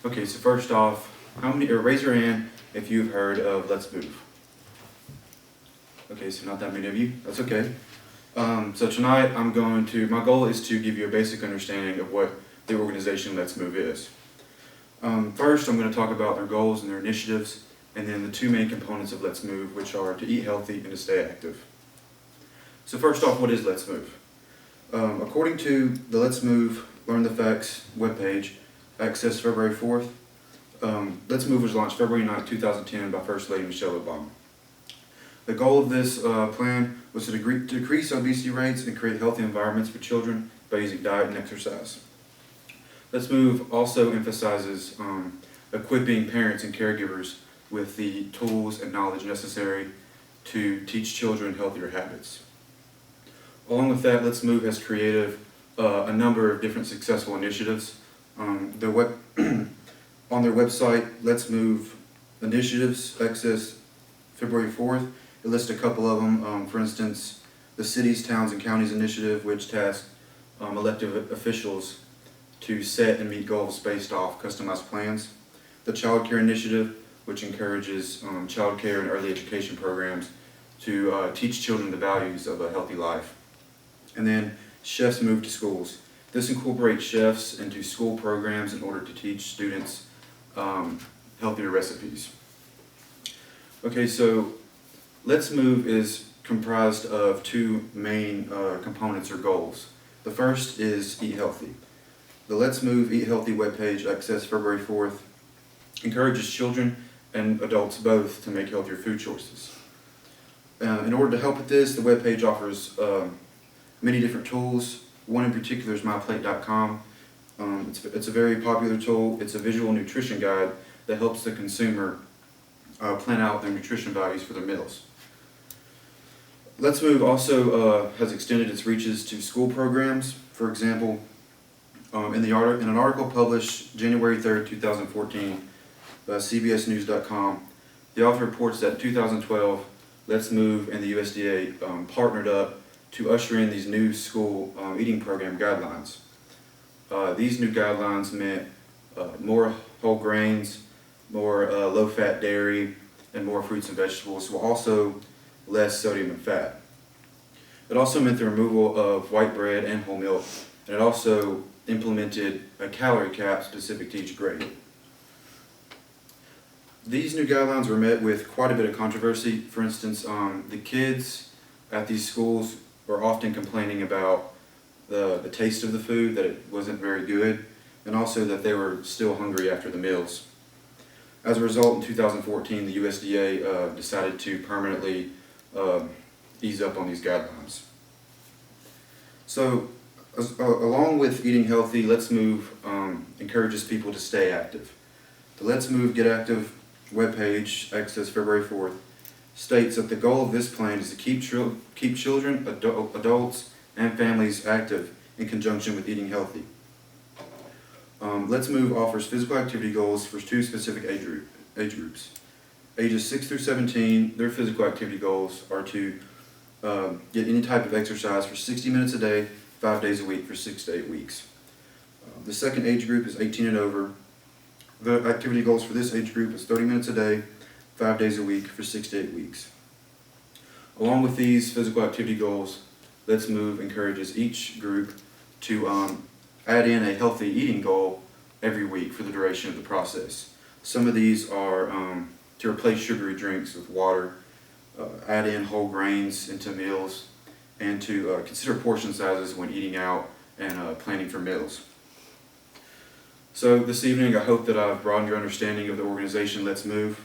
Okay, so first off, raise your hand if you've heard of Let's Move. Okay, so not that many of you, that's okay. So tonight my goal is to give you a basic understanding of what the organization Let's Move is. First, I'm going to talk about their goals and their initiatives, and then the two main components of Let's Move, which are to eat healthy and to stay active. So first off, what is Let's Move? According to the Let's Move Learn the Facts webpage, accessed February 4th, Let's Move was launched February 9, 2010 by First Lady Michelle Obama. The goal of this plan was to decrease obesity rates and create healthy environments for children by using diet and exercise. Let's Move also emphasizes equipping parents and caregivers with the tools and knowledge necessary to teach children healthier habits. Along with that, Let's Move has created a number of different successful initiatives. On their website, Let's Move Initiatives, access February 4th. It lists a couple of them. For instance, the Cities, Towns, and Counties Initiative, which tasked elected officials to set and meet goals based off customized plans. The Child Care Initiative, which encourages child care and early education programs to teach children the values of a healthy life. And then Chefs Move to Schools. This incorporates chefs into school programs in order to teach students healthier recipes. Okay, so Let's Move is comprised of two main components or goals. The first is Eat Healthy. The Let's Move Eat Healthy webpage, accessed February 4th, encourages children and adults both to make healthier food choices. In order to help with this, the webpage offers many different tools. One in particular is MyPlate.com. It's a very popular tool. It's a visual nutrition guide that helps the consumer plan out their nutrition values for their meals. Let's Move also has extended its reaches to school programs. For example, in an article published January 3rd, 2014 by CBSNews.com, the author reports that in 2012, Let's Move and the USDA partnered up to usher in these new school eating program guidelines. These new guidelines meant more whole grains, more low-fat dairy, and more fruits and vegetables, while also less sodium and fat. It also meant the removal of white bread and whole milk, and it also implemented a calorie cap specific to each grade. These new guidelines were met with quite a bit of controversy. For instance, the kids at these schools were often complaining about the taste of the food, that it wasn't very good, and also that they were still hungry after the meals. As a result, in 2014, the USDA decided to permanently ease up on these guidelines. So, along with eating healthy, Let's Move encourages people to stay active. The Let's Move Get Active webpage, accessed February 4th, states that the goal of this plan is to keep children, adults, and families active in conjunction with eating healthy. Let's Move offers physical activity goals for two specific age groups. Ages 6 through 17, their physical activity goals are to get any type of exercise for 60 minutes a day, 5 days a week for 6 to 8 weeks. The second age group is 18 and over. The activity goals for this age group is 30 minutes a day, 5 days a week for 6 to 8 weeks. Along with these physical activity goals, Let's Move encourages each group to add in a healthy eating goal every week for the duration of the process. Some of these are to replace sugary drinks with water, add in whole grains into meals, and to consider portion sizes when eating out and planning for meals. So this evening, I hope that I've broadened your understanding of the organization Let's Move.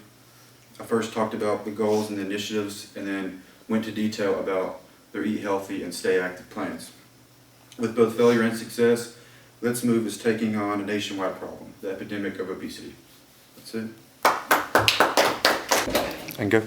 I first talked about the goals and the initiatives, and then went into detail about their Eat Healthy and Stay Active plans. With both failure and success, Let's Move is taking on a nationwide problem, the epidemic of obesity. That's it. And go.